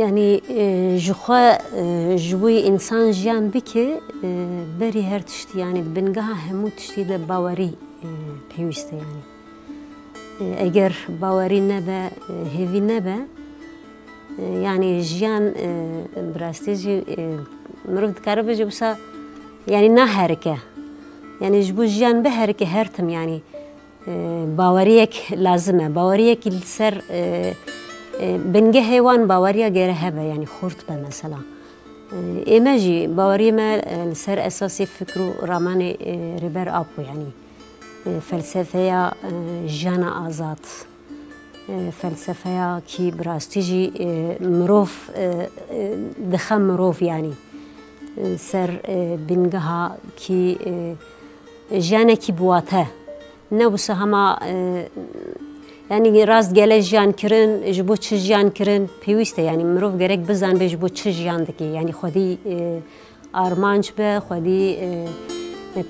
يعني جخوا جوي إنسان جيان بكي بري هر تشتي يعني بنجها همو تشتي ده باوري بيوسته يعني اگر باوري نبا هيفي نبا يعني جيان براستيجي مروف دكاره بجي بسا يعني نا هركه يعني جبو جيان بهركه هرتم يعني باوريك لازمه باوريك السر بنجه حيوان باوريا غير هبه يعني خورت به مثلا ایماجی باوری ما سر اساسی فکر و رمان ریبر آبو يعني فلسفه جانا آزاد فلسفه کی براستیجی مروف دخم مروف يعني سر بنجها کی جانا کی بواته نبوس هما يعني راست جل جان كرن جبو تشجان كرن بيوسته يعني مروف جرك بزن بجبو تشجان دكي يعني خدي آرمانج به خدي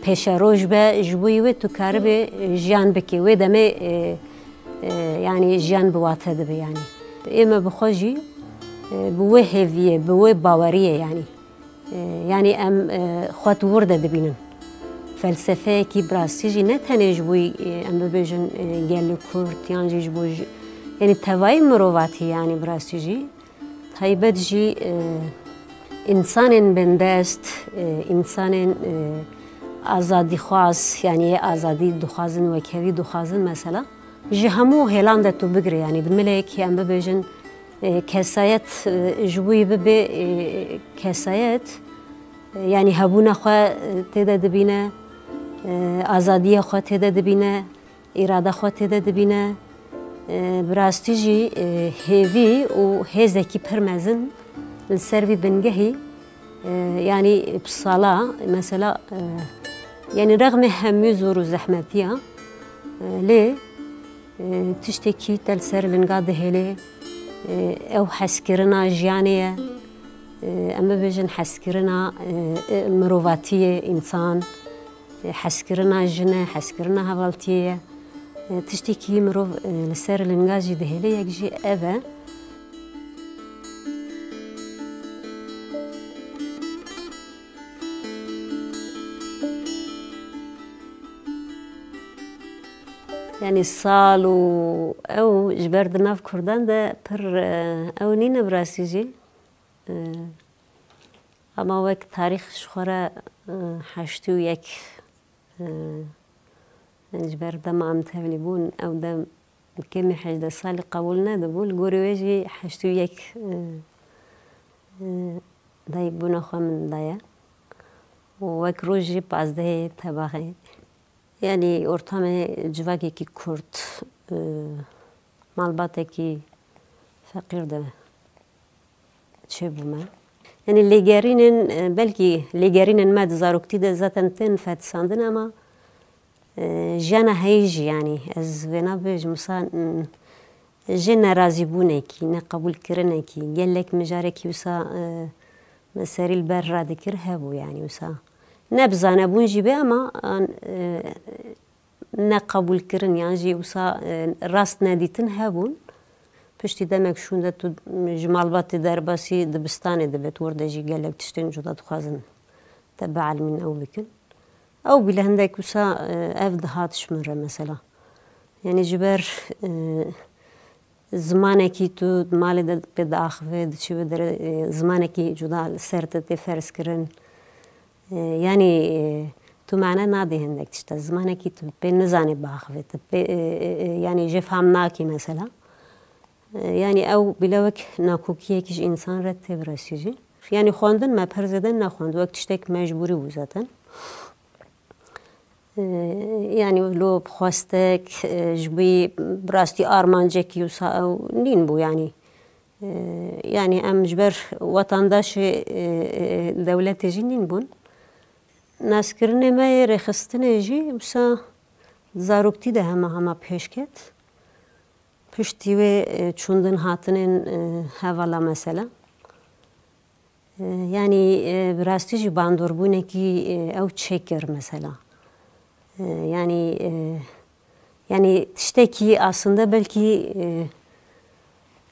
پیشروج به جبو يوت تكارب جان بكي ودمه يعني جان بواته ده يعني إما بخوجي بوه هفيه بوه باوريه يعني أم خط ورده دبينن فلسفه کی براستیجی نه تنه جبوی ام ببیجن گلی کرد یعنی جبوی یعنی توای مروواتی یعنی براستیجی تایبت جی انسان بندست انسان آزادی خواست یعنی آزادی دخوازن و کوی دخوازن مثلا جهمو هلند تو بگره یعنی دمله کی ام ببیجن کسایت جبوی ببی کسایت يعني هبونا خوا تدا دبينا آزادية خوا تدا دبينا إرادة خوا تدا دبينا براستيجي هيفي و هيزكي برمزن السربي بنجهي يعني بصلاة مثلا يعني رغم همي زور وزحمتها ليه تشتكي تلسر لنقاده هلي أو حسكرنا جيانية اما بيجن حسكرنا مروفاتية إنسان حسكرنا جنة حسكرنا هوالتية تشتكي مروف لسر لنجاجي دهلي يجي أبا يعني الصال أو جبردنا في كردان ده بر أو نينا براسيجي اما وقت تاریخ شخوره هشتو یک جبر دم عم تهوني بون او دم كم حجد سال قبولنا دبول جوريجي هشتو یک دايك بونا خو من دايا ووك روجي بازده تباغي يعني ارتام جواكي كي كرد مالباته كي فقير ده چه بومه يعني اللي جارين بلكي اللي جارين ما تزاروكتي ده ذاتن تن فاتساندن اما جانا هيجي يعني از بنا بيج مسان جنا راضي بونكي نقبول كرنكي قال لك مجاركي وسا مساري البر راد كرهبو يعني وسا نبزانا بونجي بي اما نقبول كرن يعني جي وسا راست ناديتن هبون پشتی دمک شونده تو جمالبات درباسی دبستانی دبت ورده جی گلک تشتین جدا تخوازن تبع علمین او بکن او بله هندک وسا اف دهاتش مره مثلا يعني جبر زمانکی تو مالی ده بد آخوه چی بدر زمانکی جدا سرت تفرس کرن يعني تو معنی نادی هندک تشتا زمانکی تو به نزانی باخوه يعني جفهم ناکی مثلا يعني أو بلوك ناكوكيه كيش إنسان رتب راسيجي يعني خواندن ما برزدن نخواند وقت تشتك مجبوري وزاتن يعني لو بخواستك جبي براستي آرمانجك يوسا أو نين بو يعني أم جبر وطنداش دولة جي نين بون ناس كرنه ما يرخصتن جي بسا زاروكتي ده هما بيشكت پشتی و چوندن هاتنین حوالا مثلا يعني براستيجي باندور بونه كي أو تشكر مثلا يعني تشتكي aslında belki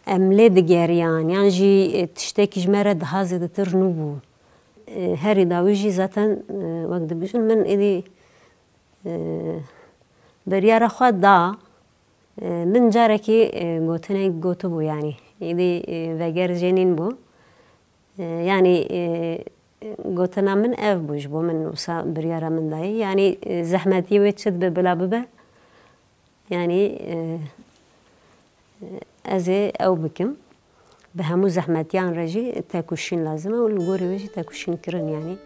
أملي دقيريان يعني جي تشتكي جمرة دهازي دترنوبو هاري داويجي ذاتا وقت بيجن من إدي بريارة خواد دا من جاركي قوتني قوتبو يعني إدي وغير جنين بو يعني قوتنا من أف بوش بو من وسا بريارة من داي يعني زحمتي ويتشد ببلا ببا يعني أزي أو بكم بهمو زحمتيان رجي تاكوشين لازمة والقوري ويجي تاكوشين كرن يعني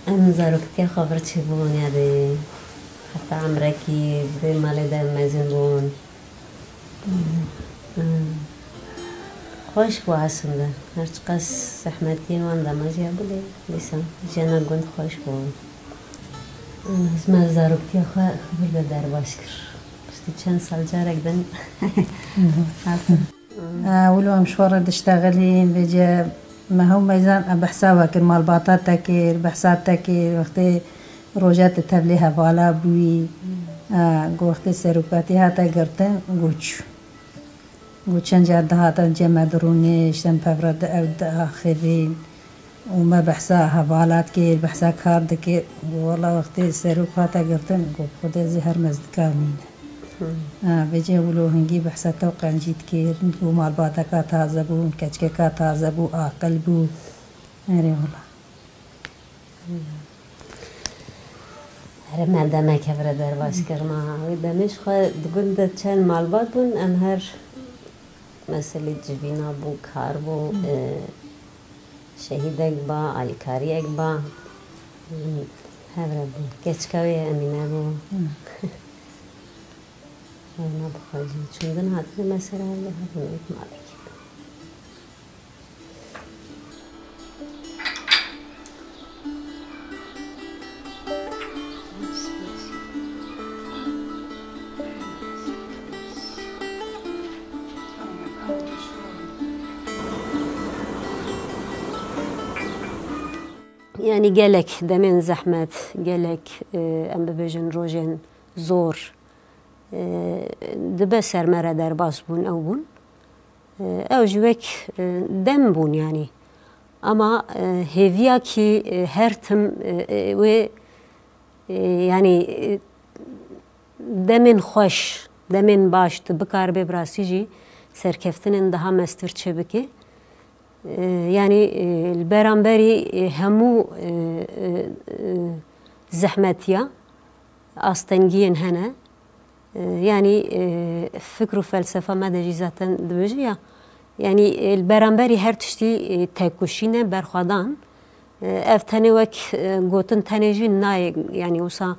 أمزارو كتير خبرت شبون يعني حتى عمركي بمالي دا مازن بون خوش بو عسم ده هرچ قس زحمتين وان دا ماجي أبولي لسان جانا قند خوش بون مزارو كتير خبر دا در باشكر بشتي چند سال جارك دن ولو مشوار دشتغلين بيجي ما هو ميزان بحسابه كرمال باطات تكير بحساب تكير وقت روجات تبليها بالا بوي وقت سروكاتي هاتا قرتن قوچن جاد هاتا جمع دروني اشتن بفرد او آخرين وما بحسا هبالات كير بحسا كارد كير والله وقت سروك هاتا قرتن خود زهر مزدكامين بيجي ولو هنجي بحث توقع نجيت كير نقول مال باتا تازه بو كچكا تازه بو عاقل بو هري والله هر مردمه که برای در باش کرما دمش خواهد دگل چند مالبات بون ام هر مسئله جبینا بو کار بو شهیدک با آلیکاریک با هر بو کچکاوی امینه بو أنا بخاجي چندن هاتن مثلا اللي هاتن مالك يعني قالك دمين زحمت قالك أم ببجن روجن زور دبا سرمرة در باس بون أو بون أو جوك دم بون يعني أما هيفيا كي هرتم و يعني دمن خوش دمن باش تبكار ببراسي جي سركفتن daha مستر çebeki يعني البرامبري همو زحمتيا أستنجين هنا يعني فكر وفلسفة ما دجي ذاتا دبجيا يعني البرانبري هر تشتي تکوشینه برخوادان افتنی وک گوتن تنی جی نای يعني وصا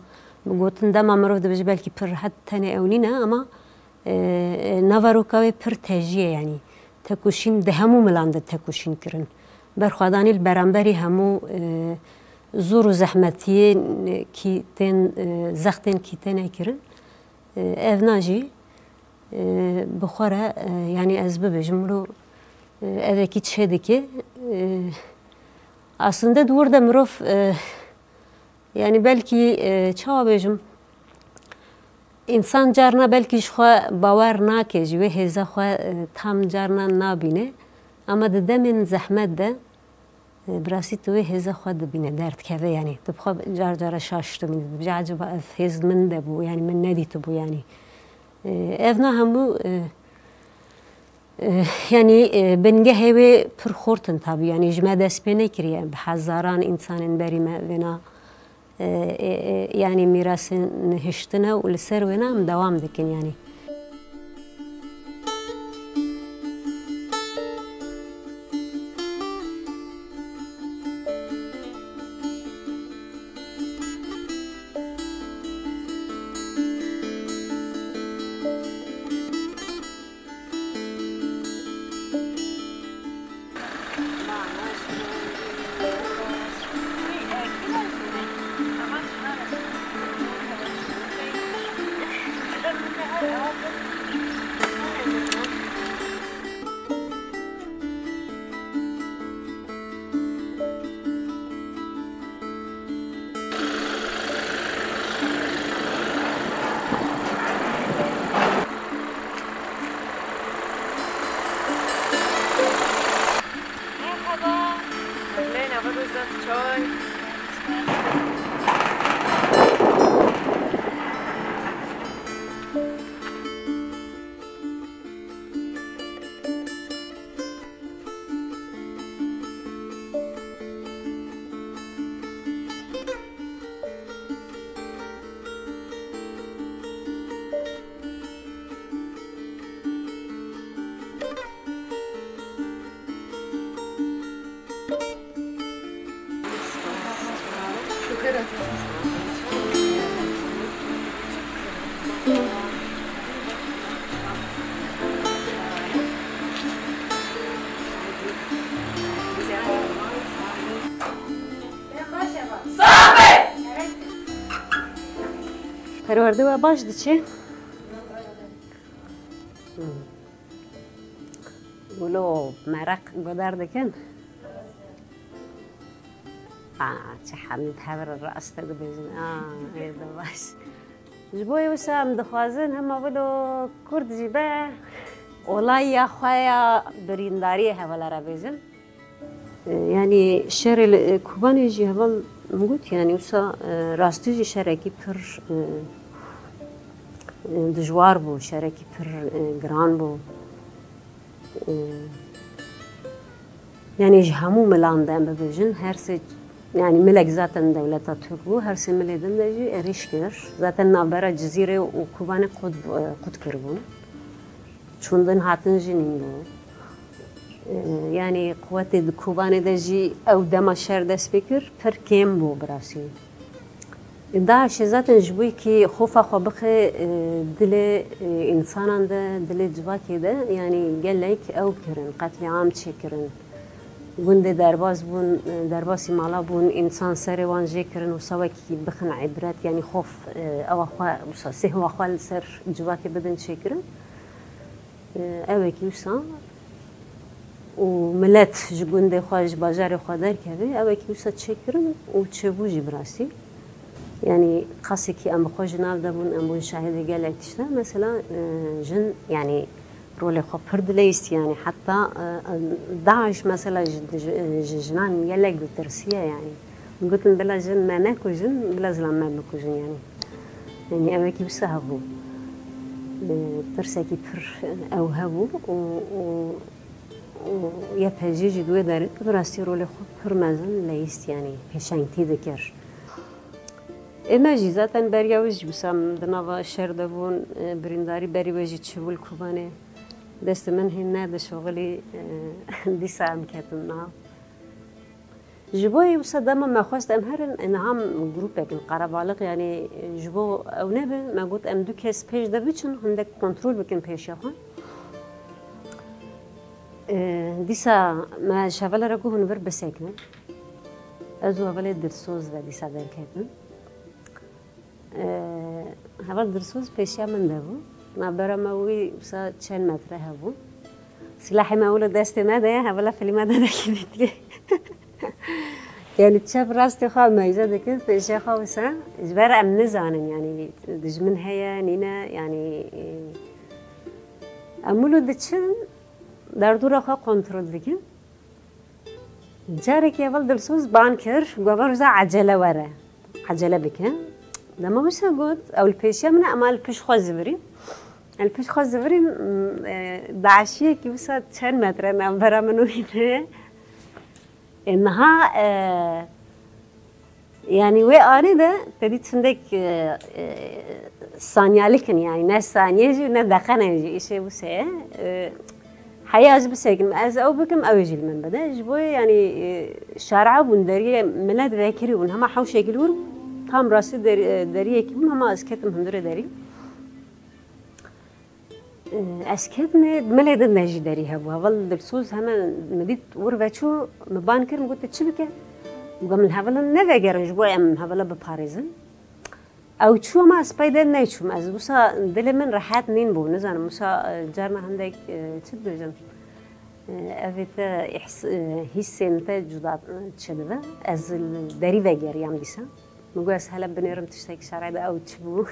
گوتن دم امروز دبج بالكي پر حد تنی اونینه اما نوارو کوي پر تجیه يعني تکوشین ده همو ملاند تکوشین کرن برخوادانی البرانبری همو زور و زحمتیه کی تن زختن کی تن کرن evnaji بخوره yani az bebejimro eveki çedeki aslında durda mrof yani belki çava bejim insan carna belki şu bavar nakej ve heza tam carna nabine ama de demin zahmet de براسي توي هذا خد بينا دارت كذا يعني تبخى جار شاشت من بجعج بقى هز من دبو يعني من نادي تبو يعني افنا همو يعني بنجهوي برخورتن طبي يعني جمادة سبينة كريا بحزاران إنسان بري ما بنا يعني ميراث نهشتنا ولسر ونا مدوام دكين يعني پرورده و باش دیچه؟ ولو مرق قدر دکن؟ چه حمید حبر الرأس تقو بجن ایده باش جبوی وسام دخوازن هم ولو کرد جیبه اولای یا خوایا برینداری حوالا را بجن يعني شهر الكوباني جي هبل موجود يعني وسا راستيجي شركي بر دجوار بو شركي بر جران بو يعني جهمو ملان دام ببجن هرسي يعني ملك ذاتا دولة تركو هرسي مليدن دجي اريش كر ذاتا نابرا جزيرة وكوباني قد كربون چوندن هاتن جنين بو يعني قوات الكوباني دجي أو دما شهر دست بكر پر كيم بو براسي داعش ذاتن جبوي كي خوفا خبخ دل إنسان ده دل جواكي ده يعني قال لك أو كرن قتل عام تشكرن گنده درباز بون درباسی مالا بون انسان سر وان جه کرن و سوا کی بخن عبرت يعني خوف او اخوا سه و اخوا سر جواكي بدن شكرن او کی وسا و ملت جگنده خواهش باجار خودر کبه او کی وسا شكرن و چبوجی براسی يعني قاسي كي ام خوش ناف دبون ام بون شاهد قال لك تشتا مثلا جن يعني رولي خو برد ليست يعني حتى داعش مثلا جنان يلك بالترسية يعني قلت بلا جن ما ناكو جن بلا زلام ما بكو جن يعني أماكي بسهبو ترساكي بر أو هبو و يبهجيجي دوي دارت براستي رولي خو بر مازن ليست يعني هشانتي ذكر اما جيزاتا بريا وجي بسام دناوا شهر دبون برينداري بري وجي تشبول كوباني دست من هنه ده شغلی دیسا ام کتم نها جبوی وصدام ما خواست ام هرن انهم گروپ اکن قربالق یعنی جبو او نبه ما گفت ام دو کس پیش ده بچن هندک کنترل بکن پیش خان دیسا ما شغل را کو هنور بسکنه از اول درسوز و دیسا در کتن اول درسوز پیشیا من ده بود ما برام وی وسا چند متره هبو سلاحی ما اول دست نده اولا فیلم داده کیدی يعني تشاف راستي خا ميزة دكتور في شيء خاصة إجبار أم نزانن يعني دجمن هيا نينا يعني أمولو دتشن دردورا خا كنترول دكين جارك يا ولد السوس بانكر وقبل رزع عجلة ورا عجلة بكين لما مش هقول أو البيشة من أمال البيش خازبري البيش خازبري دعشية كيوسا 10 متر أنا برا منو هنا إنها يعني وأنا ده تريد سندك ثانية لكن يعني ناس ثانية جي وناس دقيقة يجي إيش بسه حياة بس هيك از أو بكم أو يجي من بدأ جبوي يعني شارع بندرية ملاد ذاكري ونهم حوش يقولون هم راسي دريه كم هم أسكتهم هم دري أسكتنا ملاد الناجي دريها وهذا السوز هم مديت ورفتشو مبانكر مقولت تشبكه وقام هذا نفجر جبوي أم هذا بباريزن أو شو ما سبايدر نيشوم از موسى دل من راحت نين بو نزانم موسى جارنا عندك تشد جم أفيت حس أنت جدا تشدده از دري فجر يام ديسا مقولس هلا بنيرم تشتاق شارع ده أو تشبو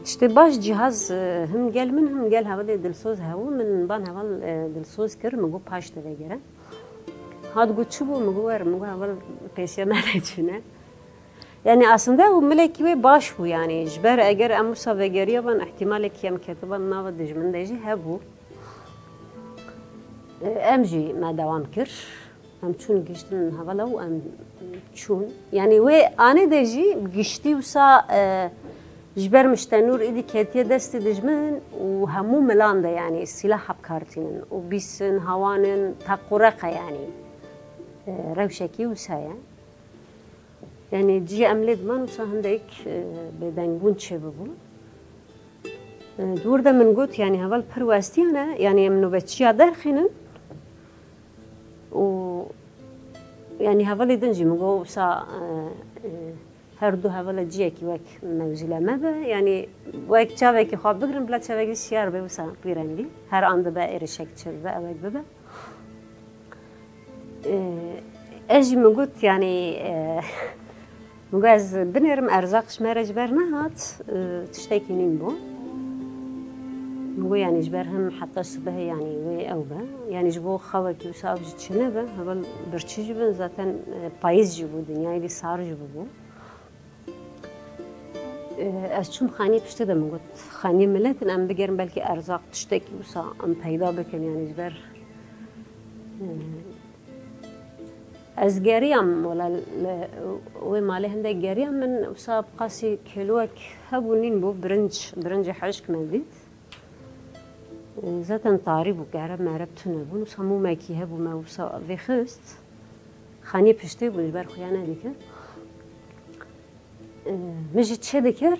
تشتباش جهاز هم قال منهم قال هذا دلسوز هو من بان هذا دلسوز كر مقول باش تفجره هاد قلت شبو مقول هذا بيسيا ما نجينا يعني أصلاً وملكي باش هو يعني جبر أجر أموسا فجريا بان احتمالك يوم كتبا ما بدج من دجي هبو أمجي ما دوام كر أم شون قشت من هذا لو أم شون يعني وأنا دجي قشتي وسا جبر مشتنور إيدي كاتيا دست دجمن وهمو ملانده يعني السلاح بكارتين وبيسن هوانن تقرقة يعني روشكي وسايا يعني جي أملد من وصاهندك بدنجون شبابو دور ده من قلت يعني هذا البرواستي أنا يعني منو بتشيا دارخنا و يعني هذا اللي دنجي مقول وصا هردو هذا اللي جيكي وك موزيلا ما به يعني وك شافك خاب بقرن بلا شافك الشيار بوسا بيرانجي هر عند بقى إرشك شباب وك ببا أجي من قلت يعني مجاز بنرم أرزاقش ما رجبرنا هات تشتكي نيمبو مو يعني جبرهم حتى الصبح يعني وي أو با يعني جبوا خوك يوسف جت شنبه هذا برشة جبن ذاتن بايز جبوا دنيا دي صار جبوا أشوم خاني بشتى من قلت خاني ملت أنا بقرن بلكي أرزاق تشتكي يوسف أم پیدا بكن يعني جبر از گریم ولا و ماله هنده گریم من وصاب قاسي كيلوك هبونين بو برنج حشك مديد زاتن طاري بو قرب معرب تنبون وصامو ماكي هبو ما وصاب في خست خاني بشتي بو جبر خيانه ديكر مجي تشه ديكر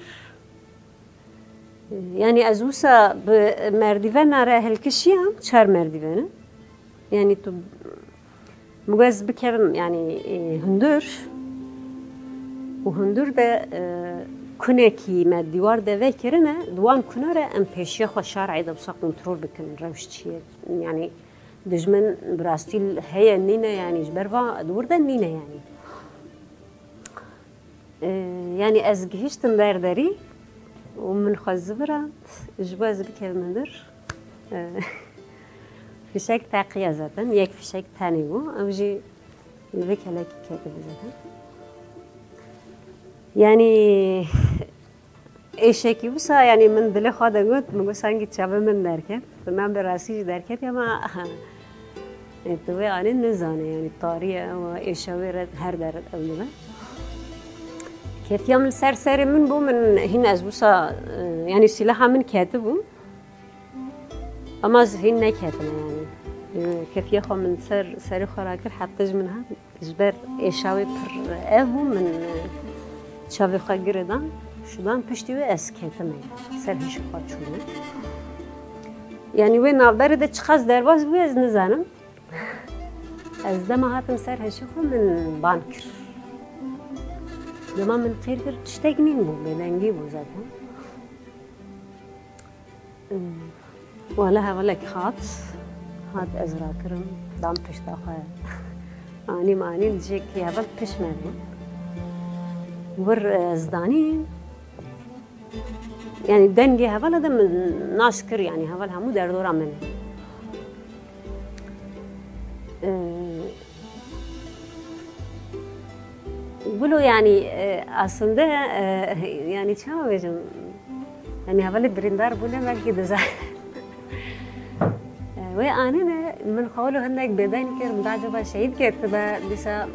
يعني ازوسا بمرديفان على هالكشيام شهر مرديفانه يعني تو مجاز بكرم يعني هندور وهندور ده كناكي ما الديوار ده ذاكرنا دوام كنارة أم بيشيا خو شارع ده بصق كنترول بكن روشتشي يعني دجمن براستيل هي النينا يعني جبروا دور ده النينا يعني أزجهش تندار داري ومن خزبرات جواز بكرم هندور فيشك تاقية زاتن يك فيشك ثاني بو أو جي يبيك لك كاتب زاتن يعني إيشكي بسا يعني من دل خدا قلت مقول سانجي تشابه من دركت فنام براسي دركت يا ما توي أنا نزانة يعني الطارية وإيشاويرة هر درد أو نبا كيف يوم السر من بو من هنا أزبوسا يعني سلاحة من كاتبو اما هین نکهتن يعني كيف خو من سر خراكر حتى منها جبر اشاوي پر ابو من شاوي خاگردان شدان پشتی و اسکتم سر هیچ خواهد شده يعني وين نافدار ده چخاز درباز بوی از نزانم از دم هاتم سر هیچ خو من بانکر دما من خیر کرد تشتاق نین بو بدنگی بو زدم ولا خاط هاد ازرا كرم دام پشتا خواه آنی مانی نجیک یابل پش مردم ور ازدانی يعني دنگی هول آدم ناشکر يعني هول همو در دورم منه بلو يعني aslında يعني چه بگم يعني هول بریندار بودم ولی دزا و آنه من خالو هندک بدن کرد متعجبه شهید کرد با دیسا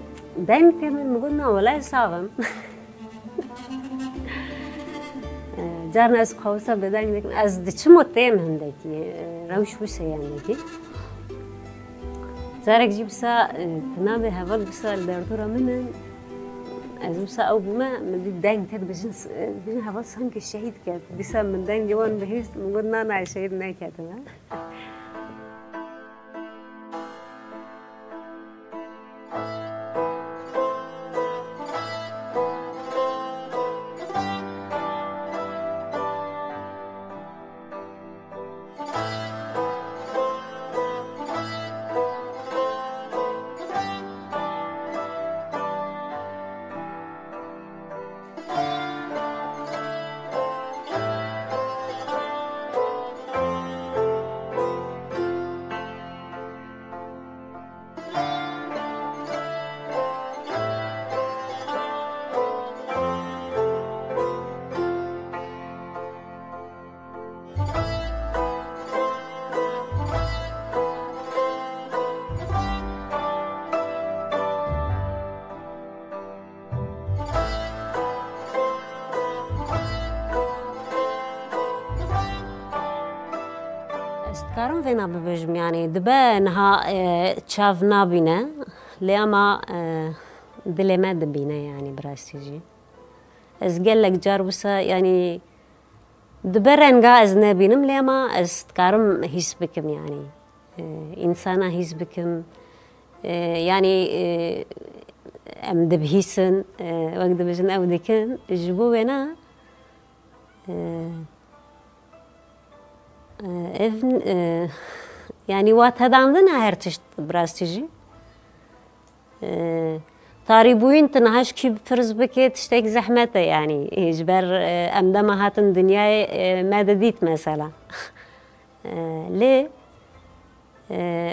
دن کرد من مگونا ولی ساقم جارنا از خواسته بدن کردن از دچم متهم هندکی روش وسه یعنی زارك جيبسا تنابي هفال بسا الدردورة منن از بسا أو بما من داين تد بجن هفال سانك الشهيد كات بسا من داين جوان بهيست من قلنا أنا الشهيد ناكاتنا استكارم فينا ببجم يعني دبا نها تشاف نابينا لما دلما دبينا يعني براستيجي از قال لك جار بس يعني دبرنجا از نبينم لما استكارم هيس بكم يعني إنسانة هيس بكم يعني أم دبهيسن وقت بجن أو دكان جبونا ابن يعني وات هذا عندنا هرتشت براستيجي طاربوين تنهاش كي بفرز بكي تشتاك زحمته يعني إجبار أمدما هاتن دنيا ما دديت مثلا ليه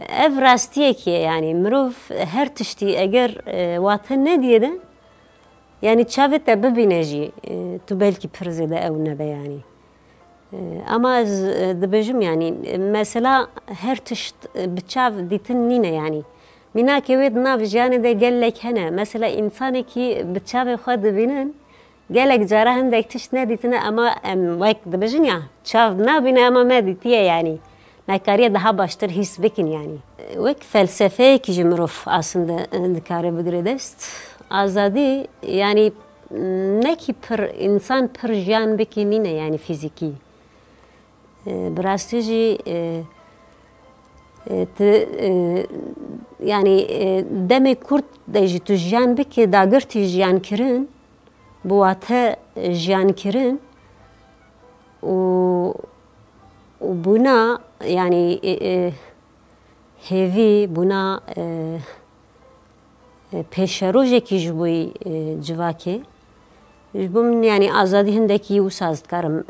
افراستيك يعني مروف هرتشتي اگر واتن نديده يعني تشافت ببينجي تبالكي بفرزده او نبا يعني اما دبجم يعني مثلا هرتشت بتشاف ديتنينا يعني منا كويد ناف جاني ده قال لك هنا مثلا انساني كي بتشاف خد بينن قال لك جاره هندك تشنا ديتنا اما واك دبجن يعني تشاف نابينا اما ما ديتيه يعني نكاريه ده باشتر هيس بكن يعني وك فلسفه كي جمروف aslında دكاره بگردست آزادی يعني نكي پر انسان پر جان بكينينه يعني فيزيكي براستيجي يعني دم كرت دجي تو جان بكي داغرتي جان كرن بواته جان كرن وبنا يعني هذي بنا بيشروجي كي جبوي جواكي جبوم يعني آزادي هندكي وسازت كارم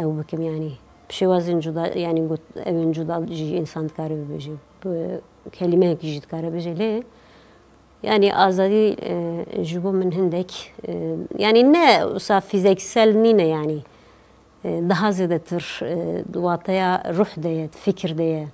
أو بكم يعني بشوازن جدا يعني قلت أبن جدا جي إنسان كارم بيجي بكلمة كي جد كارم بيجي ليه يعني آزادي جبوم من هندك يعني نه وصاف فيزيكسل نينا يعني daha zededir, duataya ruh diye, fikir diye.